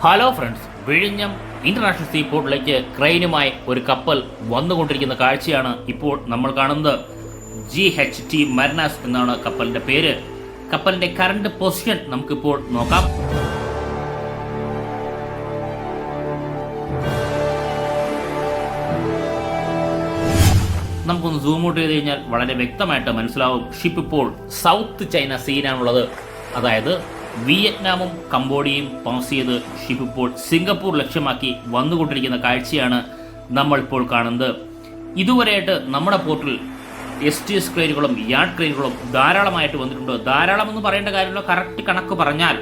Hello friends, വിഴിഞ്ഞം international സീപോർട്ടിലേക്ക് ക്രെയിനുമായി ഒരു കപ്പൽ വന്നുകൊണ്ടിരിക്കുന്ന കാഴ്ചയാണ് ഇപ്പോൾ നമ്മൾ കാണുന്നത്. GHT മർനാസ് എന്നാണ് കപ്പലിന്റെ പേര്. കപ്പലിന്റെ കറണ്ട് പൊസിഷൻ നമുക്കിപ്പോൾ നോക്കാം. നമുക്കൊന്ന് സൂം ഔട്ട് ചെയ്ത് കഴിഞ്ഞാൽ വളരെ വ്യക്തമായിട്ട് മനസ്സിലാവും. ഷിപ്പ് ഇപ്പോൾ സൗത്ത് ചൈന സീനാണുള്ളത്. അതായത് വിയറ്റ്നാമും കംബോഡിയയും പാസ് ചെയ്ത് ഷിപ്പ് ഇപ്പോൾ സിംഗപ്പൂർ ലക്ഷ്യമാക്കി വന്നുകൊണ്ടിരിക്കുന്ന കാഴ്ചയാണ് നമ്മളിപ്പോൾ കാണുന്നത്. ഇതുവരെയായിട്ട് നമ്മുടെ പോർട്ടിൽ STS ക്രെയിനുകളും യാർഡ് ക്രെയിനുകളും ധാരാളമായിട്ട് വന്നിട്ടുണ്ട്. ധാരാളം എന്ന് പറയേണ്ട കാര്യമില്ല, കറക്റ്റ് കണക്ക് പറഞ്ഞാൽ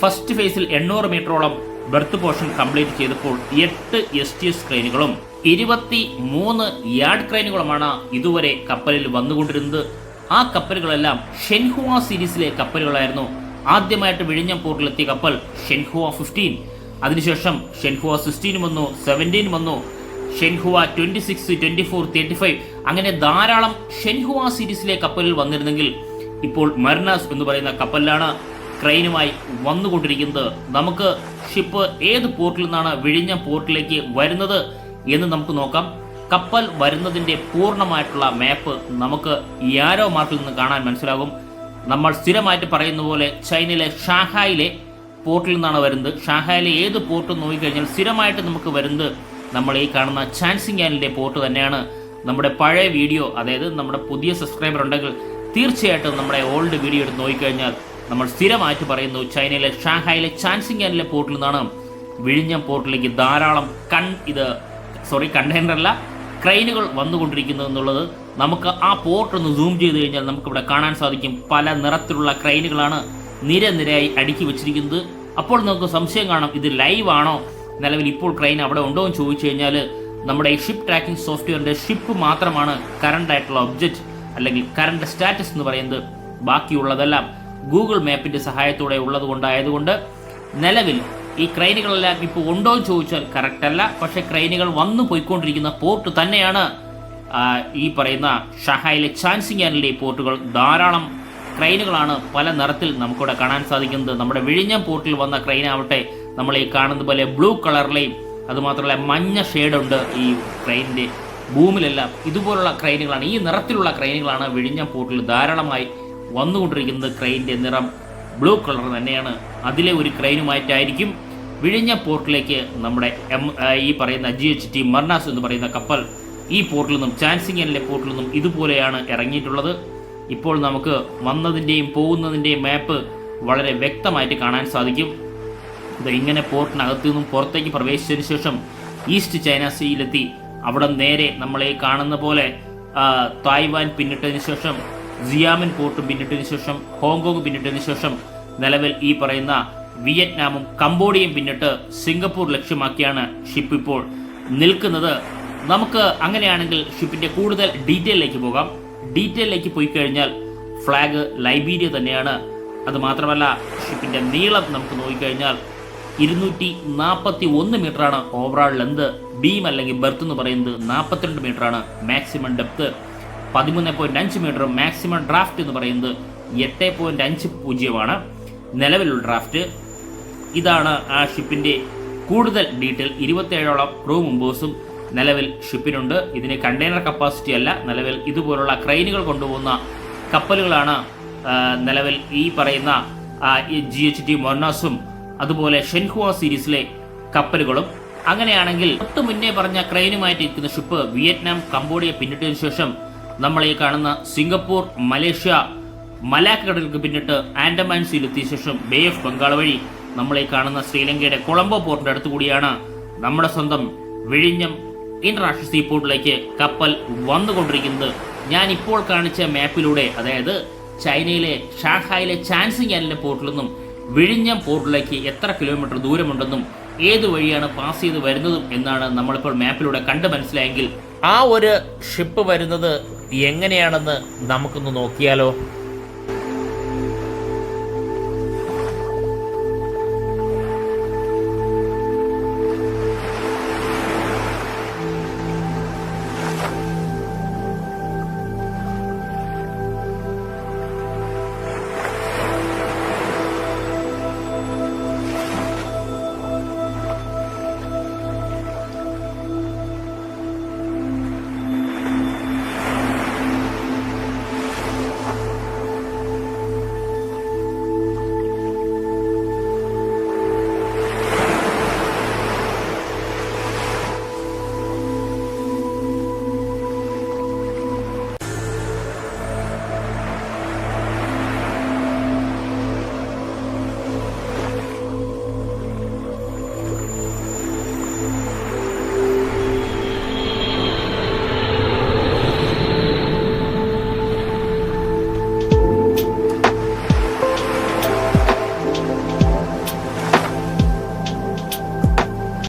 ഫസ്റ്റ് ഫേസിൽ 800 മീറ്ററോളം ബെർത്ത് പോർഷൻ കംപ്ലീറ്റ് ചെയ്തപ്പോൾ 8 STS ക്രെയിനുകളും 23 യാർഡ് ക്രെയിനുകളുമാണ് ഇതുവരെ കപ്പലിൽ വന്നുകൊണ്ടിരുന്നത്. ആ കപ്പലുകളെല്ലാം ഷെൻഹുവ സീരീസിലെ കപ്പലുകളായിരുന്നു. ആദ്യമായിട്ട് വിഴിഞ്ഞം പോർട്ടിലെത്തിയ കപ്പൽ ഷെൻഹുവ 15, അതിനുശേഷം ഷെൻഹുവ 16 വന്നു, 17 വന്നു, ഷെൻഹുവ 26, 24, 35 അങ്ങനെ ധാരാളം ഷെൻഹുവ സീരീസിലെ കപ്പലിൽ വന്നിരുന്നെങ്കിൽ ഇപ്പോൾ മർനാസ് എന്ന് പറയുന്ന കപ്പലിലാണ് ക്രെയിനുമായി വന്നുകൊണ്ടിരിക്കുന്നത്. നമുക്ക് ഷിപ്പ് ഏത് പോർട്ടിൽ നിന്നാണ് വിഴിഞ്ഞം പോർട്ടിലേക്ക് വരുന്നത് എന്ന് നമുക്ക് നോക്കാം. കപ്പൽ വരുന്നതിൻ്റെ പൂർണ്ണമായിട്ടുള്ള മാപ്പ് നമുക്ക് യാരോ മാർക്കിൽ നിന്ന് കാണാൻ മനസ്സിലാകും. നമ്മൾ സ്ഥിരമായിട്ട് പറയുന്ന പോലെ ചൈനയിലെ ഷാങ്ഹായിലെ പോർട്ടിൽ നിന്നാണ് വരുന്നത്. ഷാങ്ഹായിലെ ഏത് പോർട്ട് നോക്കിക്കഴിഞ്ഞാൽ സ്ഥിരമായിട്ട് നമുക്ക് വരുന്നത് നമ്മൾ ഈ കാണുന്ന ചാൻസിംഗ്യാനിലെ പോർട്ട് തന്നെയാണ്. നമ്മുടെ പഴയ വീഡിയോ, അതായത് നമ്മുടെ പുതിയ സബ്സ്ക്രൈബർ ഉണ്ടെങ്കിൽ തീർച്ചയായിട്ടും നമ്മുടെ ഓൾഡ് വീഡിയോ എടുത്ത് നോക്കിക്കഴിഞ്ഞാൽ നമ്മൾ സ്ഥിരമായിട്ട് പറയുന്നു ചൈനയിലെ ഷാങ്ഹായിലെ ചാൻസിംഗ്യാനിലെ പോർട്ടിൽ നിന്നാണ് വിഴിഞ്ഞം പോർട്ടിലേക്ക് ധാരാളം കണ്ടെയ്നറല്ല ക്രെയിനുകൾ വന്നുകൊണ്ടിരിക്കുന്നത് എന്നുള്ളത്. നമുക്ക് ആ പോർട്ട് ഒന്ന് സൂം ചെയ്ത് കഴിഞ്ഞാൽ നമുക്കിവിടെ കാണാൻ സാധിക്കും. പല നിറത്തിലുള്ള ക്രെയിനുകളാണ് നിരനിരയായി അടുക്കി വെച്ചിരിക്കുന്നത്. അപ്പോൾ നമുക്ക് സംശയം കാണും, ഇത് ലൈവ് ആണോ, നിലവിൽ ഇപ്പോൾ ക്രെയിൻ അവിടെ ഉണ്ടോ എന്ന് ചോദിച്ചു കഴിഞ്ഞാൽ നമ്മുടെ ഈ ഷിപ്പ് ട്രാക്കിംഗ് സോഫ്റ്റ്വെയറിൻ്റെ ഷിപ്പ് മാത്രമാണ് കറണ്ട് ആയിട്ടുള്ള ഒബ്ജക്റ്റ് അല്ലെങ്കിൽ കറണ്ട് സ്റ്റാറ്റസ് എന്ന് പറയുന്നത്. ബാക്കിയുള്ളതെല്ലാം ഗൂഗിൾ മാപ്പിൻ്റെ സഹായത്തോടെ ഉള്ളത് കൊണ്ടായതുകൊണ്ട് നിലവിൽ ഈ ക്രെയിനുകളെല്ലാം ഇപ്പോൾ ഉണ്ടോ എന്ന് ചോദിച്ചാൽ കറക്റ്റ് അല്ല. പക്ഷേ ക്രെയിനുകൾ വന്നു പോയിക്കൊണ്ടിരിക്കുന്ന പോർട്ട് തന്നെയാണ് ഈ പറയുന്ന ഷാങ്ഹായിലെ ചാൻസിംഗ്യാനിലെ പോർട്ടുകൾ. ധാരാളം ക്രെയിനുകളാണ് പല നിറത്തിൽ നമുക്കിവിടെ കാണാൻ സാധിക്കുന്നത്. നമ്മുടെ വിഴിഞ്ഞം പോർട്ടിൽ വന്ന ക്രെയിൻ ആവട്ടെ നമ്മൾ ഈ കാണുന്ന പോലെ ബ്ലൂ കളറിലെയും അതുമാത്രമല്ല മഞ്ഞ ഷെയ്ഡുണ്ട് ഈ ക്രെയിനിൻ്റെ ഭൂമിലെല്ലാം. ഇതുപോലുള്ള ക്രെയിനുകളാണ്, ഈ നിറത്തിലുള്ള ക്രെയിനുകളാണ് വിഴിഞ്ഞം പോർട്ടിൽ ധാരാളമായി വന്നുകൊണ്ടിരിക്കുന്നത്. ക്രെയിനിൻ്റെ നിറം ബ്ലൂ കളർ തന്നെയാണ്. അതിലെ ഒരു ക്രെയിനുമായിട്ടായിരിക്കും വിഴിഞ്ഞം പോർട്ടിലേക്ക് നമ്മുടെ ഈ പറയുന്ന GHT മർനാസ് എന്ന് പറയുന്ന കപ്പൽ ഈ പോർട്ടിൽ നിന്നും ചാൻസിംഗ്യാനിലെ പോർട്ടിൽ നിന്നും ഇതുപോലെയാണ് ഇറങ്ങിയിട്ടുള്ളത്. ഇപ്പോൾ നമുക്ക് വന്നതിൻ്റെയും പോകുന്നതിൻ്റെയും മാപ്പ് വളരെ വ്യക്തമായിട്ട് കാണാൻ സാധിക്കും. ഇത് ഇങ്ങനെ പോർട്ടിനകത്തു നിന്നും പുറത്തേക്ക് പ്രവേശിച്ചതിന് ശേഷം ഈസ്റ്റ് ചൈന സീയിലെത്തി അവിടെ നേരെ നമ്മളെ കാണുന്ന പോലെ തായ്വാൻ പിന്നിട്ടതിന് ശേഷം സിയാമിൻ പോർട്ടും പിന്നിട്ടതിന് ശേഷം ഹോങ്കോങ് പിന്നിട്ടതിന് ശേഷം നിലവിൽ ഈ പറയുന്ന വിയറ്റ്നാമും കംബോഡിയയും പിന്നിട്ട് സിംഗപ്പൂർ ലക്ഷ്യമാക്കിയാണ് ഷിപ്പ് ഇപ്പോൾ നിൽക്കുന്നത്. നമുക്ക് അങ്ങനെയാണെങ്കിൽ ഷിപ്പിൻ്റെ കൂടുതൽ ഡീറ്റെയിലേക്ക് പോകാം. ഡീറ്റെയിലേക്ക് പോയി കഴിഞ്ഞാൽ ഫ്ലാഗ് ലൈബീരിയ തന്നെയാണ്. അതുമാത്രമല്ല ഷിപ്പിൻ്റെ നീളം നമുക്ക് നോക്കിക്കഴിഞ്ഞാൽ 241 മീറ്ററാണ് ഓവറോൾ ലെന്ത്. ബീം അല്ലെങ്കിൽ ബെർത്ത് എന്ന് പറയുന്നത് 42 മീറ്ററാണ്. Maximum depth 13.5 metre. Maximum draft എന്ന് പറയുന്നത് 8.50 നിലവിലുള്ള ഡ്രാഫ്റ്റ്. ഇതാണ് ആ ഷിപ്പിൻ്റെ കൂടുതൽ ഡീറ്റെയിൽ. 27ഓളം ക്രൂ മെമ്പേഴ്സും നിലവിൽ ഷിപ്പിനുണ്ട്. ഇതിന് കണ്ടെയ്നർ കപ്പാസിറ്റി അല്ല, നിലവിൽ ഇതുപോലുള്ള ക്രെയിനുകൾ കൊണ്ടുപോകുന്ന കപ്പലുകളാണ് നിലവിൽ ഈ പറയുന്ന GHT മർനാസും അതുപോലെ ഷെൻഹുവ സീരീസിലെ കപ്പലുകളും. അങ്ങനെയാണെങ്കിൽ തൊട്ട് മുന്നേ പറഞ്ഞ ക്രെയിനുമായിട്ട് ഇരിക്കുന്ന ഷിപ്പ് വിയറ്റ്നാം കംബോഡിയ പിന്നിട്ടതിനു ശേഷം നമ്മൾ ഈ കാണുന്ന സിംഗപ്പൂർ, മലേഷ്യ, മലാക്ക് കടലിലേക്ക് പിന്നിട്ട് ആൻഡമാൻ സീയിലെത്തിയ ശേഷം ബേ ഓഫ് ബംഗാൾ വഴി നമ്മൾ ഈ കാണുന്ന ശ്രീലങ്കയുടെ കൊളംബോ പോർട്ടിന്റെ അടുത്തു കൂടിയാണ് നമ്മുടെ സ്വന്തം വിഴിഞ്ഞം ഇന്റർനാഷണൽ സീപോർട്ടിലേക്ക് കപ്പൽ വന്നുകൊണ്ടിരിക്കുന്നത്. ഞാൻ ഇപ്പോൾ കാണിച്ച മാപ്പിലൂടെ, അതായത് ചൈനയിലെ ഷാങ്ഹായിലെ ചാൻസിംഗ്യാനിലെ പോർട്ടിൽ നിന്നും വിഴിഞ്ഞം പോർട്ടിലേക്ക് എത്ര കിലോമീറ്റർ ദൂരമുണ്ടെന്നും ഏത് വഴിയാണ് പാസ് ചെയ്ത് വരുന്നതും എന്നാണ് നമ്മളിപ്പോൾ മാപ്പിലൂടെ കണ്ട് മനസ്സിലായെങ്കിൽ ആ ഒരു ഷിപ്പ് വരുന്നത് എങ്ങനെയാണെന്ന് നമുക്കൊന്ന് നോക്കിയാലോ.